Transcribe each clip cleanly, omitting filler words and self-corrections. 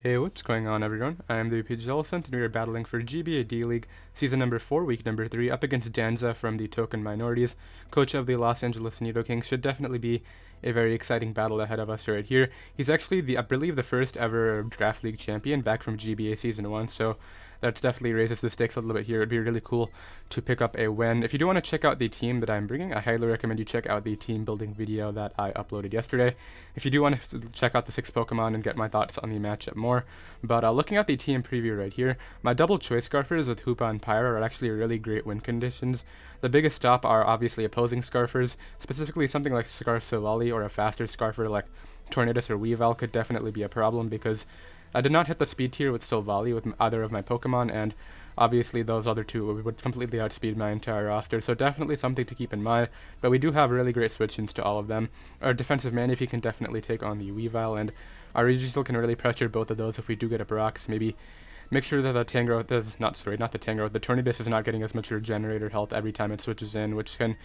Hey, what's going on everyone? I am the OPJellicent and we are battling for GBA D-League Season number 4, Week number 3, up against Danza from the Token Minorities. Coach of the Los Angeles Nidokings. Should definitely be a very exciting battle ahead of us right here. He's actually, I believe, the first ever Draft League champion back from GBA Season 1, so that definitely raises the stakes a little bit here. It'd be really cool to pick up a win. If you do want to check out the team that I'm bringing, I highly recommend you check out the team building video that I uploaded yesterday. If you do want to check out the 6 Pokemon and get my thoughts on the matchup more. But looking at the team preview right here, my double choice Scarfers with Hoopa and Pyro are actually really great win conditions. The biggest stop are obviously opposing Scarfers, specifically something like Scarf Silvally or a faster Scarfer like Tornadus or Weavile could definitely be a problem because I did not hit the speed tier with Silvally with either of my Pokemon, and obviously those other two would completely outspeed my entire roster, so definitely something to keep in mind. But we do have really great switch-ins to all of them. Our defensive Manaphy can definitely take on the Weavile, and our Registeel can really pressure both of those if we do get a Brox. Maybe make sure that the Tangrowth is not the Tangrowth, the Tornadus is not getting as much regenerator health every time it switches in, which can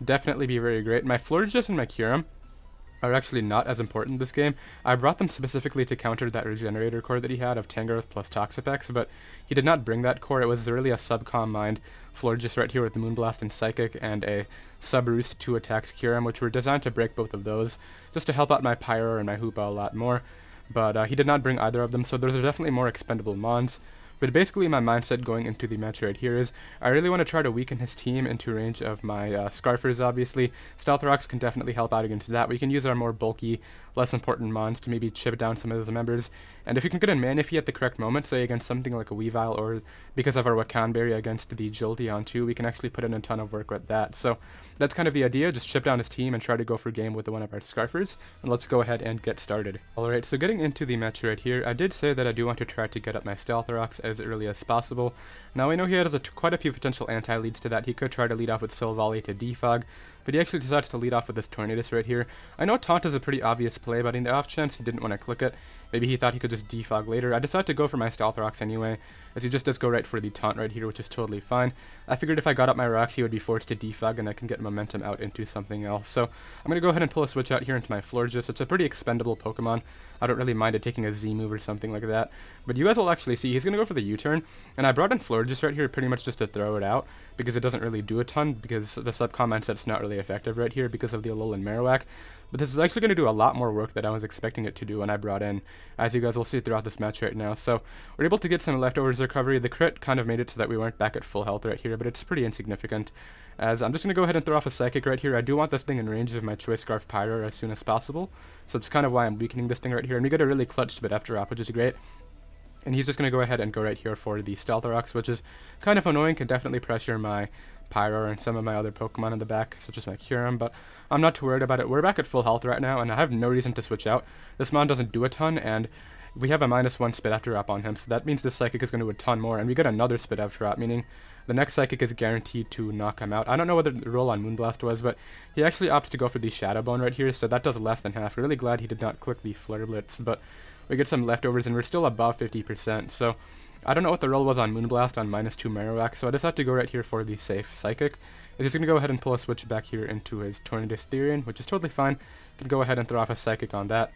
definitely be very great. My Florges and my Kyurem are actually not as important this game. I brought them specifically to counter that regenerator core that he had of Tangrowth plus Toxapex, but he did not bring that core. It was really a sub-calm mind Florges right here with the Moonblast and Psychic and a sub-roost 2 attacks Kyurem, which were designed to break both of those, just to help out my Pyro and my Hoopa a lot more. But he did not bring either of them, so those are definitely more expendable mons. But basically my mindset going into the match right here is I really want to try to weaken his team into range of my Scarfers, obviously. Stealth Rocks can definitely help out against that. We can use our more bulky, less important mons to maybe chip down some of those members. And if you can get a Manaphy at the correct moment, say against something like a Weavile, or because of our Wakanberry against the Jolteon too, we can actually put in a ton of work with that. So that's kind of the idea, just chip down his team and try to go for game with one of our Scarfers. And let's go ahead and get started. Alright, so getting into the match right here, I did say that I do want to try to get up my Stealth Rocks as early as possible. Now I know he has quite a few potential anti-leads to that. He could try to lead off with Silvally to defog, but he actually decides to lead off with this Tornadus right here. I know Taunt is a pretty obvious play, but in the off chance he didn't want to click it, maybe he thought he could just defog later. I decided to go for my Stealth Rocks anyway, as he just does go right for the Taunt right here, which is totally fine. I figured if I got up my rocks, he would be forced to defog, and I can get momentum out into something else. So I'm going to go ahead and pull a switch out here into my Florges. It's a pretty expendable Pokemon. I don't really mind it taking a Z move or something like that. But you guys will actually see he's going to go for the U-turn, and I brought in Florges right here pretty much just to throw it out, because it doesn't really do a ton, because the sub-comm mindset's not really effective right here because of the Alolan Marowak. But this is actually going to do a lot more work than I was expecting it to do when I brought in, as you guys will see throughout this match right now. So we're able to get some leftovers recovery. The crit kind of made it so that we weren't back at full health right here, but it's pretty insignificant. As I'm just going to go ahead and throw off a Psychic right here. I do want this thing in range of my Choice Scarf Pyro as soon as possible, so it's kind of why I'm weakening this thing right here. And we get a really clutch spit after drop, which is great. And he's just going to go ahead and go right here for the Stealth Rocks, which is kind of annoying, can definitely pressure my Pyro and some of my other Pokemon in the back, such as my Kyurem, but I'm not too worried about it. We're back at full health right now, and I have no reason to switch out. This mon doesn't do a ton, and we have a -1 spit after drop on him, so that means this Psychic is going to do a ton more, and we get another spit after drop, meaning the next Psychic is guaranteed to knock him out. I don't know what the roll on Moonblast was, but he actually opts to go for the Shadow Bone right here, so that does less than half. Really glad he did not click the Flare Blitz, but we get some leftovers, and we're still above 50%, so I don't know what the roll was on Moonblast on -2 Marowak, so I decided to go right here for the safe Psychic. He's going to go ahead and pull a switch back here into his Tornadus Therian, which is totally fine. Can go ahead and throw off a Psychic on that.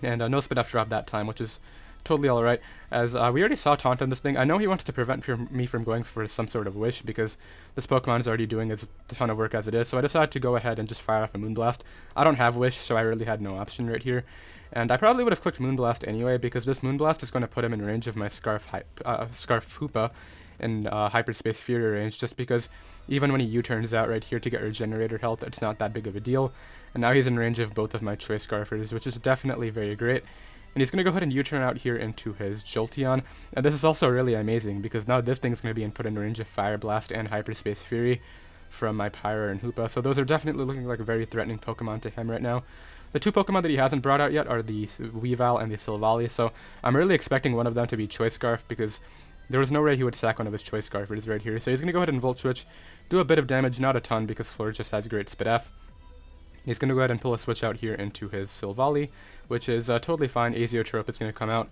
And no spit after drop that time, which is totally alright, as we already saw Taunt on this thing. I know he wants to prevent me from going for some sort of Wish, because this Pokemon is already doing a ton of work as it is, so I decided to go ahead and just fire off a Moonblast. I don't have Wish, so I really had no option right here. And I probably would have clicked Moonblast anyway, because this Moonblast is going to put him in range of my Scarf Hoopa in Hyperspace Fury range, just because even when he U-turns out right here to get regenerator health, it's not that big of a deal. And now he's in range of both of my Choice Scarfers, which is definitely very great. And he's going to go ahead and U-turn out here into his Jolteon. And this is also really amazing, because now this thing's going to be put in range of Fire Blast and Hyperspace Fury from my Pyro and Hoopa. So those are definitely looking like very threatening Pokemon to him right now. The two Pokemon that he hasn't brought out yet are the Weavile and the Silvally, so I'm really expecting one of them to be Choice Scarf, because there was no way he would sack one of his Choice Scarfers right here. So he's going to go ahead and Volt Switch, do a bit of damage, not a ton, because Florges just has great Spit F. He's going to go ahead and pull a switch out here into his Silvally, which is totally fine. Azeotrope is going to come out.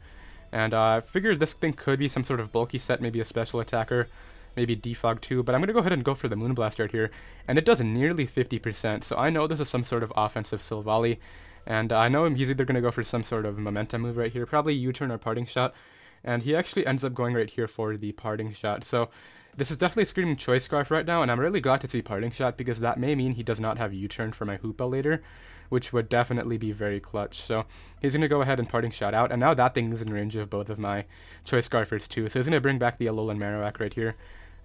And I figured this thing could be some sort of bulky set, maybe a special attacker, maybe defog too, but I'm going to go ahead and go for the Moonblast right here, and it does nearly 50%, so I know this is some sort of offensive Silvally, And I know he's either going to go for some sort of momentum move right here, probably U-turn or parting shot, and he actually ends up going right here for the parting shot. So this is definitely screaming Choice Scarf right now, and I'm really glad to see parting shot because that may mean he does not have U-turn for my Hoopa later, which would definitely be very clutch. So he's going to go ahead and parting shot out, and now that thing is in range of both of my Choice Scarfers too. So he's going to bring back the Alolan Marowak right here.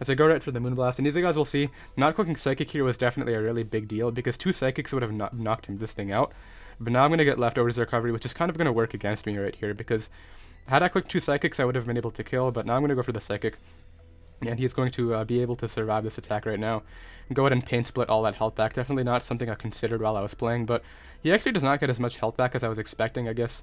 As I go right for the Moonblast, and as you guys will see, not clicking Psychic here was definitely a really big deal because 2 Psychics would have knocked this thing out. But now I'm going to get Leftovers Recovery, which is kind of going to work against me right here because had I clicked 2 Psychics, I would have been able to kill, but now I'm going to go for the Psychic. And he's going to be able to survive this attack right now. And go ahead and Pain Split all that health back. Definitely not something I considered while I was playing, but he actually does not get as much health back as I was expecting. I guess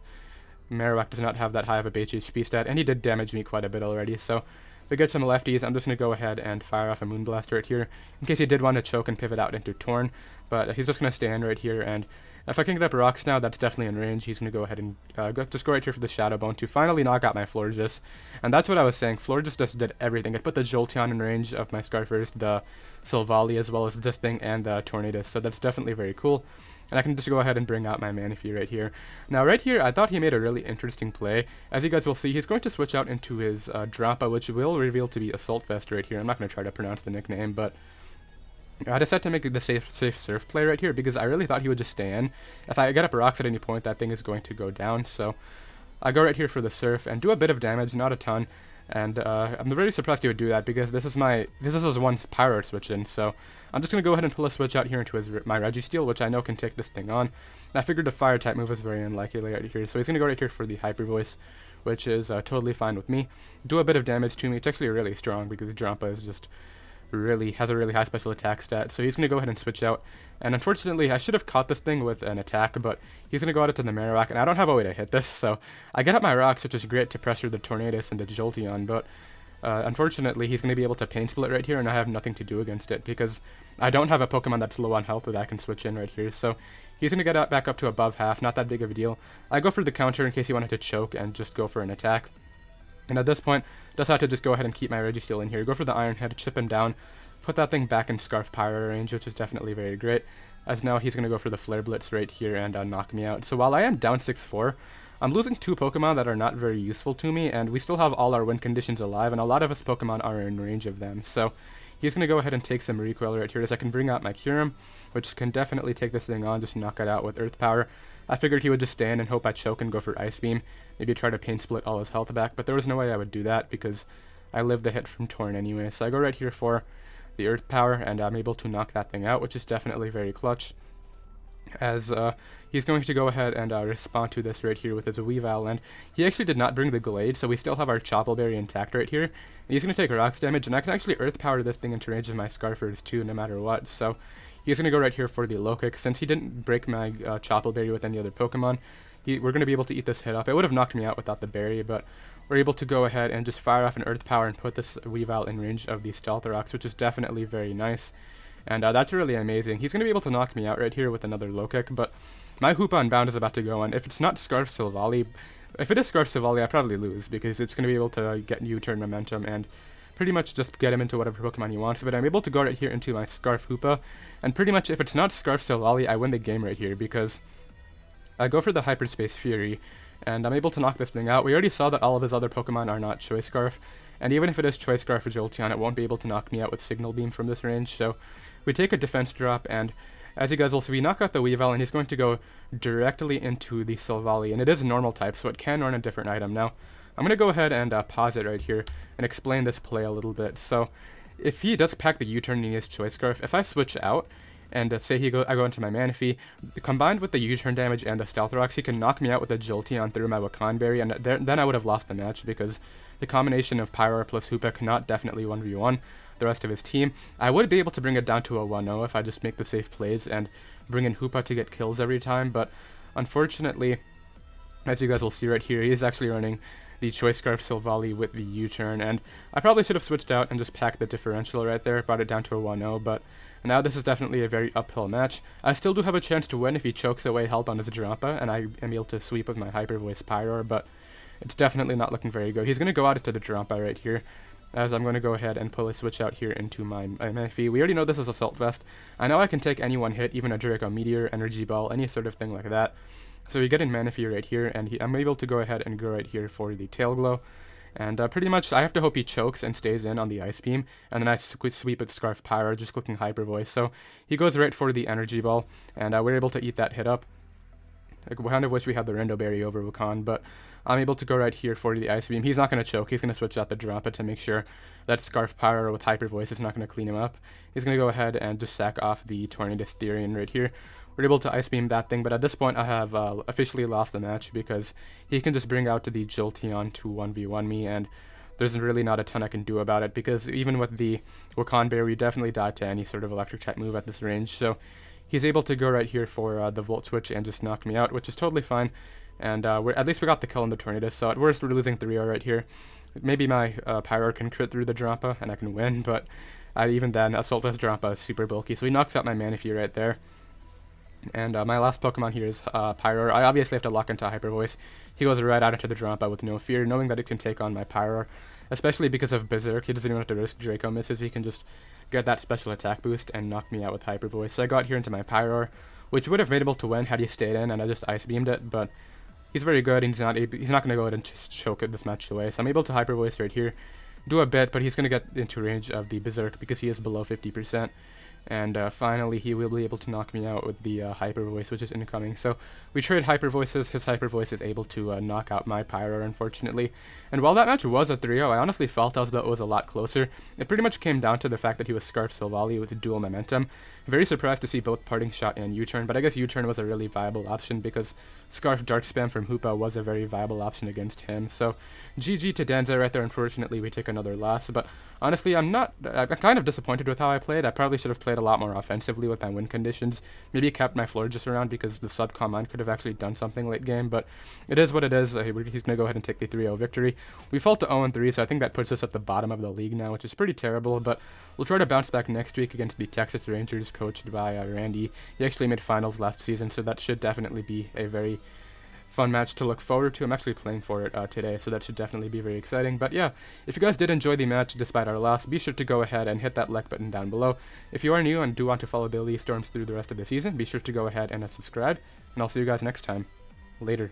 Marowak does not have that high of a base HP stat, and he did damage me quite a bit already, so if we get some lefties, I'm just going to go ahead and fire off a Moonblast right here, in case he did want to choke and pivot out into Torn, but he's just going to stand right here, and if I can get up rocks now, that's definitely in range. He's going to go ahead and just go right here for the Shadow Bone to finally knock out my Florges. And that's what I was saying. Florges just did everything. It put the Jolteon in range of my Scarfers, the Silvally, as well as this thing, and the Tornadus. So that's definitely very cool. And I can just go ahead and bring out my Manaphy right here. Now right here, I thought he made a really interesting play. As you guys will see, he's going to switch out into his Drampa, which will reveal to be Assault Vest right here. I'm not going to try to pronounce the nickname, but I decided to make the safe surf play right here because I really thought he would just stay in. If I get up rocks at any point, that thing is going to go down. So I go right here for the surf and do a bit of damage, not a ton. And I'm really surprised he would do that because this is his one Pyro switch in. So I'm just going to go ahead and pull a switch out here into my Registeel, which I know can take this thing on. And I figured the Fire type move was very unlikely right here. So he's going to go right here for the Hyper Voice, which is totally fine with me. Do a bit of damage to me. It's actually really strong because Drampa is just has a really high special attack stat, so he's going to go ahead and switch out. And unfortunately, I should have caught this thing with an attack, but he's going to go out into the Marowak, and I don't have a way to hit this, so I get up my rocks, which is great to pressure the Tornadus and the Jolteon, but unfortunately, he's going to be able to Pain Split right here, and I have nothing to do against it, because I don't have a Pokemon that's low on health that I can switch in right here, so he's going to get back up to above half, not that big of a deal. I go for the counter in case he wanted to choke and just go for an attack. And at this point, just have to just go ahead and keep my Registeel in here. Go for the Iron Head, chip him down, put that thing back in Scarf Pyro range, which is definitely very great. As now he's going to go for the Flare Blitz right here and knock me out. So while I am down 6-4, I'm losing 2 Pokemon that are not very useful to me, and we still have all our win conditions alive, and a lot of his Pokemon are in range of them. So he's going to go ahead and take some recoil right here as I can bring out my Kyurem, which can definitely take this thing on, just knock it out with Earth Power. I figured he would just stand and hope I choke and go for Ice Beam, maybe try to Pain Split all his health back, but there was no way I would do that because I lived the hit from Torn anyway. So I go right here for the Earth Power, and I'm able to knock that thing out, which is definitely very clutch. As he's going to go ahead and respond to this right here with his Weavile, and he actually did not bring the Glade, so we still have our Choppleberry intact right here. And he's going to take rocks damage, and I can actually Earth Power this thing into range of my Scarfers too, no matter what. So he's going to go right here for the Low Kick. Since he didn't break my Choppleberry with any other Pokemon, we're going to be able to eat this hit off. It would have knocked me out without the berry, but we're able to go ahead and just fire off an Earth Power and put this Weavile in range of the Stealth Rocks, which is definitely very nice. And that's really amazing. He's going to be able to knock me out right here with another Low Kick, but my Hoopa Unbound is about to go on. If it's not Scarf Silvally, if it is Scarf Silvally, I probably lose, because it's going to be able to get U-turn momentum and pretty much just get him into whatever Pokemon he wants. But I'm able to go right here into my Scarf Hoopa, and pretty much if it's not Scarf Silvally, I win the game right here, because I go for the Hyperspace Fury, and I'm able to knock this thing out. We already saw that all of his other Pokemon are not Choice Scarf, and even if it is Choice Scarf for Jolteon, it won't be able to knock me out with Signal Beam from this range. So we take a defense drop, and as you guys will see, we knock out the Weavile, and he's going to go directly into the Silvally, and it is a normal type, so it can run a different item. Now, I'm going to go ahead and pause it right here and explain this play a little bit. So if he does pack the U-turn in his Choice Scarf, if I switch out, and say I go into my Manaphy, combined with the U-turn damage and the Stealth Rocks, he can knock me out with a Jolteon through my Wakan Berry, and then I would have lost the match, because the combination of Pyro plus Hoopa cannot definitely 1v1 the rest of his team. I would be able to bring it down to a 1-0 if I just make the safe plays and bring in Hoopa to get kills every time, but unfortunately, as you guys will see right here, he is actually running the Choice Scarf Silvally with the U-turn, and I probably should have switched out and just packed the differential right there, brought it down to a 1-0, but now this is definitely a very uphill match. I still do have a chance to win if he chokes away health on his Drampa, and I am able to sweep with my Hyper Voice Pyro, but it's definitely not looking very good. He's going to go out into the Drampa right here, as I'm going to go ahead and pull a switch out here into my Manaphy. We already know this is Assault Vest. I know I can take any one hit, even a Draco Meteor, Energy Ball, any sort of thing like that. So we get in Manaphy right here, and I'm able to go ahead and go right here for the Tail Glow. And pretty much, I have to hope he chokes and stays in on the Ice Beam, and then I sweep with Scarf Pyro, just clicking Hyper Voice. So he goes right for the Energy Ball, and we're able to eat that hit up. I kind of wish we had the Rendo Berry over Wukong, but I'm able to go right here for the Ice Beam. He's not going to choke. He's going to switch out the Drampa to make sure that Scarf Pyro with Hyper Voice is not going to clean him up. He's going to go ahead and just sack off the Tornadus Therian right here. We're able to Ice Beam that thing, but at this point I have officially lost the match because he can just bring out the Jolteon to 1v1 me, and there's really not a ton I can do about it, because even with the Wukong Berry, you definitely die to any sort of electric type move at this range. So he's able to go right here for the Volt Switch and just knock me out, which is totally fine. And at least we got the kill on the Tornadus, so at worst we're losing 3-0 right here. Maybe my Pyro can crit through the Drampa and I can win, but even then, Assault Vest Drampa is super bulky, so he knocks out my Manaphy right there. And my last Pokemon here is Pyro. I obviously have to lock into Hyper Voice. He goes right out into the Drampa with no fear, knowing that it can take on my Pyro, especially because of Berserk. He doesn't even have to risk Draco misses. He can just get that special attack boost and knock me out with Hyper Voice. So I got here into my Pyro, which would have been able to win had he stayed in, and I just Ice Beamed it, but he's very good, and he's not going to go ahead and just choke this match away. So I'm able to Hyper Voice right here, do a bit, but he's going to get into range of the Berserk because he is below 50%. And finally, he will be able to knock me out with the Hyper Voice, which is incoming. So we trade Hyper Voices. His Hyper Voice is able to knock out my Pyro, unfortunately. And while that match was a 3-0, I honestly felt as though it was a lot closer. It pretty much came down to the fact that he was Scarf Silvally with dual momentum. Very surprised to see both Parting Shot and U-Turn, but I guess U-Turn was a really viable option because Scarf Dark Spam from Hoopa was a very viable option against him. So GG to Danza right there. Unfortunately, we take another loss, but honestly, I'm kind of disappointed with how I played. I probably should have played a lot more offensively with my win conditions. Maybe kept my Florges around because the sub command could have actually done something late game, but it is what it is. He's going to go ahead and take the 3-0 victory. We fell to 0-3, so I think that puts us at the bottom of the league now, which is pretty terrible, but we'll try to bounce back next week against the Texas Rangers, coached by Randy. He actually made finals last season, so that should definitely be a very fun match to look forward to. I'm actually playing for it today, so that should definitely be very exciting. But yeah, if you guys did enjoy the match despite our loss, be sure to go ahead and hit that like button down below. If you are new and do want to follow the Elite Storms through the rest of the season, be sure to go ahead and subscribe, and I'll see you guys next time. Later.